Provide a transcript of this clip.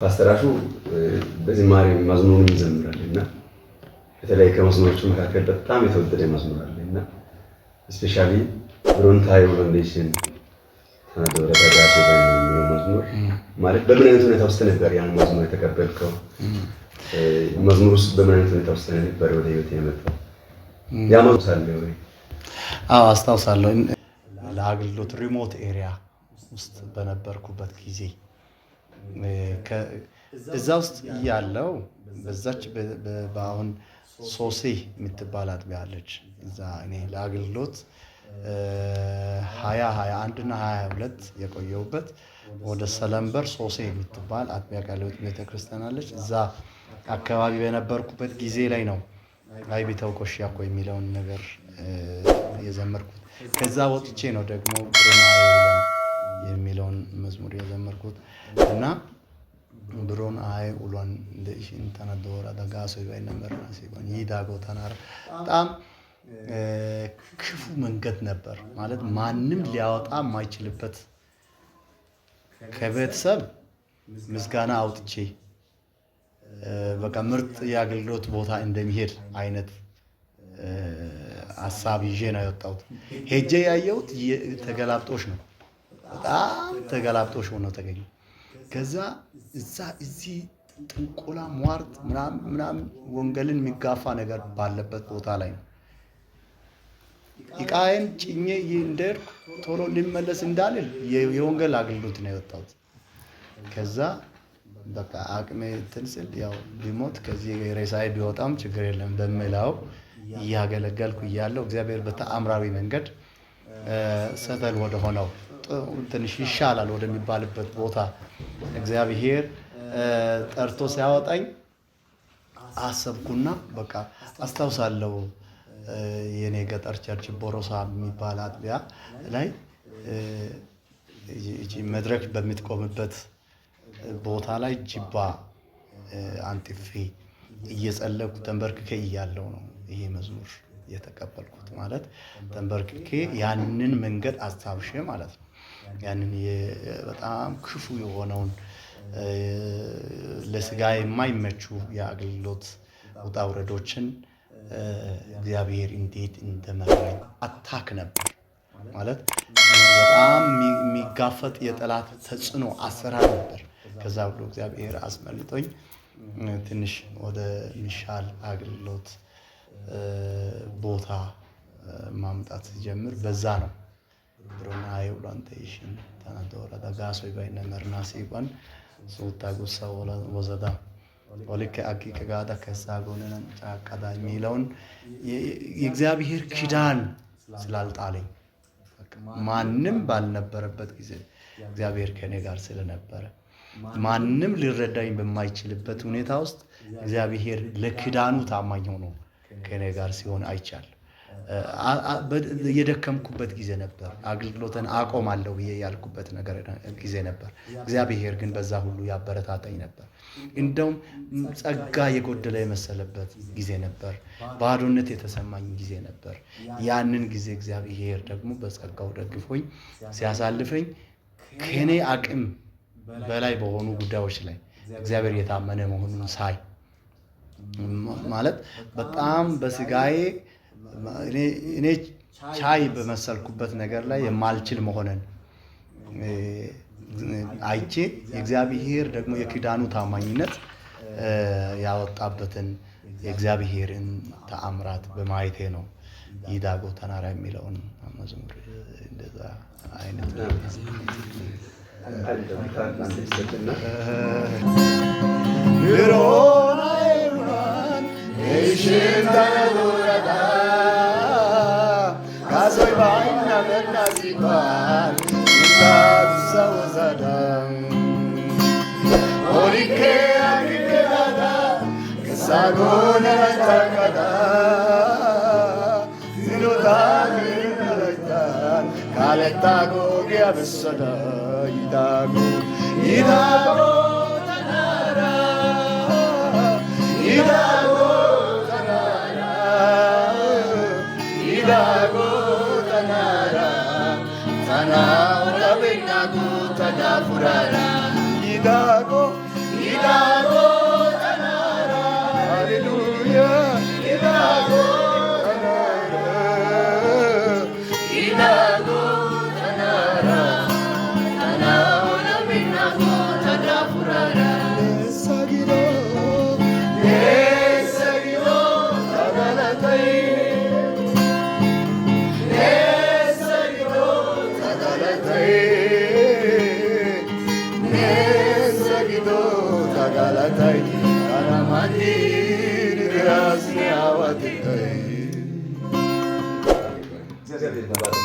ፓስተራሹ በዝማሬ መዝሙሩን ይዘምራልና በተለይ ከመዝሙሮቹ መካከል በጣም የተወደደ መዝሙር አለና ስፔሻሊ ብሮንታዩ ፋውንዴሽን ተናደረ ተዳሽ በሚለው መዝሙር ማለት በምን አይነት ሁኔታ ውስጥ ነበር ያን መዝሙር የተቀበልከው? መዝሙሩስ በምን አይነት ሁኔታ ውስጥ ነበር ወደ ህይወት የመጣው? ያ መዝሙር ሳለው ወይ? አስታውሳለሁ። ለአገልግሎት ሪሞት ኤሪያ ውስጥ በነበርኩበት ጊዜ እዛ ውስጥ ያለው በዛች በአሁን ሶሴ የምትባል አጥቢያ አለች። እዛ እኔ ለአገልግሎት 2021 እና 22 የቆየሁበት ወደ ሰለምበር ሶሴ የምትባል አጥቢያ ቃልዮት ቤተክርስቲያን አለች። እዛ አካባቢ በነበርኩበት ጊዜ ላይ ነው አይ ቢተው ኮሽያኮ የሚለውን ነገር የዘመርኩት። ከዛ ወጥቼ ነው ደግሞ ብሮናይ የሚለውን መዝሙር የዘመርኩት እና ብሮን አይ ኡሏን እንደሽን ተናደወራ ዳጋሶ ይባይነመርና ሲሆን ይዳጎ ተናራ በጣም ክፉ መንገድ ነበር ማለት ማንም ሊያወጣ የማይችልበት ከቤተሰብ ምስጋና አውጥቼ በቃ ምርጥ የአገልግሎት ቦታ እንደሚሄድ አይነት ሐሳብ ይዤ ነው የወጣሁት። ሄጄ ያየሁት ተገላብጦሽ ነው። በጣም ተገላብጦሽ ሆኖ ተገኘ። ከዛ እዚህ ጥንቆላ ሟርት ምናምን ወንጌልን የሚጋፋ ነገር ባለበት ቦታ ላይ ነው ኢቃየን ጭኜ እንደርኩ ቶሎ ሊመለስ እንዳልል የወንጌል አገልግሎት ነው የወጣሁት። ከዛ በቃ አቅሜ ትንስል ያው ቢሞት ከዚህ ሬሳይ ቢወጣም ችግር የለም በሚለው እያገለገልኩ እያለሁ እግዚአብሔር በተአምራዊ መንገድ ሰተል ወደ ሆነው ትንሽ ይሻላል ወደሚባልበት ቦታ እግዚአብሔር ጠርቶ ሲያወጣኝ አሰብኩና በቃ አስታውሳለሁ። የኔ ገጠር ቸርች ቦሮሳ የሚባል አጥቢያ ላይ እጂ መድረክ በሚትቆምበት ቦታ ላይ ጅባ አንጥፌ እየጸለይኩ ተንበርክኬ እያለሁ ነው ይሄ መዝሙር የተቀበልኩት። ማለት ተንበርክኬ ያንን መንገድ አስታውሼ ማለት ነው ያንን በጣም ክፉ የሆነውን ለስጋ የማይመቹ የአገልግሎት ውጣ ውረዶችን እግዚአብሔር እንዴት እንደመራኝ አታክ ነበር ማለት በጣም የሚጋፈጥ የጠላት ተጽዕኖ አሰራር ነበር። ከዛ ሁሉ እግዚአብሔር አስመልጦኝ ትንሽ ወደ ሚሻል አገልግሎት ቦታ ማምጣት ሲጀምር በዛ ነው ብሮናይ ኡላንቴሽን ተናደወራ ዳጋሶ ይባይነመርና ሲሆን ሱታጉሳ ወዘዳ ወልከ አቂቀ ጋዳ ከሳጎነን ጫቃዳ የሚለውን የእግዚአብሔር ኪዳን ስላልጣለኝ ማንም ባልነበረበት ጊዜ እግዚአብሔር ከኔ ጋር ስለነበረ ማንም ሊረዳኝ በማይችልበት ሁኔታ ውስጥ እግዚአብሔር ለኪዳኑ ታማኝ ሆኖ ከኔ ጋር ሲሆን አይቻል። የደከምኩበት ጊዜ ነበር። አገልግሎትን አቆማለሁ ብዬ ያልኩበት ነገር ጊዜ ነበር። እግዚአብሔር ግን በዛ ሁሉ ያበረታታኝ ነበር። እንደውም ጸጋ የጎደለ የመሰለበት ጊዜ ነበር። ባዶነት የተሰማኝ ጊዜ ነበር። ያንን ጊዜ እግዚአብሔር ደግሞ በጸጋው ደግፎኝ ሲያሳልፈኝ ከኔ አቅም በላይ በሆኑ ጉዳዮች ላይ እግዚአብሔር የታመነ መሆኑን ሳይ ማለት በጣም በስጋዬ እኔ ቻይ በመሰልኩበት ነገር ላይ የማልችል መሆንን አይቼ የእግዚአብሔር ደግሞ የኪዳኑ ታማኝነት ያወጣበትን የእግዚአብሔርን ተአምራት በማየቴ ነው ይዳጎ ተናራ የሚለውን መዝሙር እንደዛ አይነት ብሮናይ ኡላን ኤሽን ተናደወራ ካሶይ ባይነመርና ሲባል ሱታጉሳ ወዘዳ ኦሊኬ አቂቀ ጋዳ ከሳጎነን ጫቃዳ ሲኖታን ይረዳን ካለታጎ ጊያበሰዳ ይዳጎ ተናራ ይዳጎ ተናራ ይዳጎ ተናራ ተናራ በናጉ ተዳፉራራ ይዳጎ እግዚአብሔር